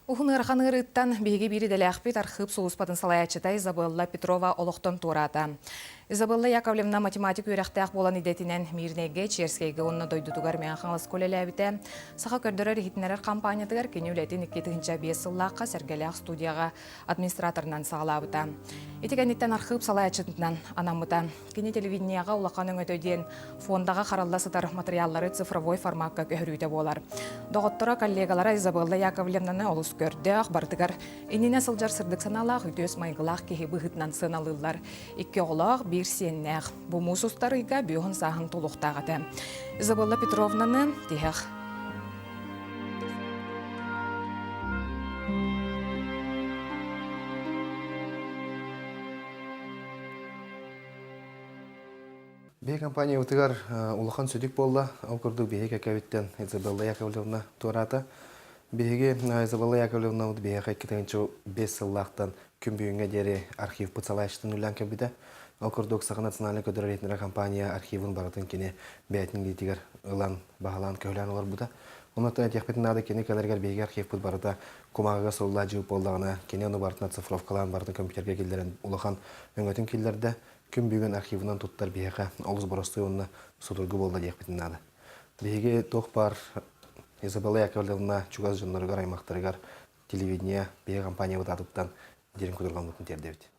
Ухынырхан ырыттан биги бири деляхпит архып сулуспатын салаячыта Изабелла Петрова олохтон турата. Изабелла Яковлевна математик үйрәхтәк болан идетинен мирнеге Черскейге онна дойдутугар мянхаңыз колеләбите. Саха көрдөрөр хитнерер компаниятыгар кені үлетін 2-5 сыллаққа сәргеләқ студияға администраторынан сағалабыта. Итігәнеттен архып салаячытынан анамыта. Кені телевиденияға улақаның өтөден фондаға қаралдасытар материаллары цифровой форматқа көхірүйті болар. Доғыттыра коллегалара Изабелла Яковлевнаны олыс көрді ақбартыгар. Иніне сылжар сырдық саналақ үтөс майғылақ кеге бұғытнан сыналылар. Икке олақ бір сеннәқ. Бұ мұсустарыға бүйіғын сағын толуқтағыды. Изабелла Петровнаны тихақ. Бей компания утыгар улахан сөдік болды. Ол күрдік бейге кәкәветтен Изабелла Яковлевна турата. Бейге Изабелла Яковлевна бейге қайткетіңінші 5 сыллақтан күн бүйінге дері архив бұтсалайшытын үлән кәбіді. Ол күрдік сақы национальный көдірәйтінері компания архивын барытын кені бәйтін дейтігер ұлан бағалан көйлән олар бұда. Онытын әтекпетін ады кені кәлергер бейге архив бұд барыда комағыға солла жауып болдағына кені оны барытына цифровкалан барытын компьютерге келдерін улахан өңетін келдерді. Күн бүгін архивынан тұттар бейге олыз бұрысты онына судырғы болды дейекпетін ады. Бейге тоқ бар Изабелла Яковлевна чугаз жынларығар аймақтарығар телевидения бейге компания бұд атыптан дерін күдірған мұтын тердевді.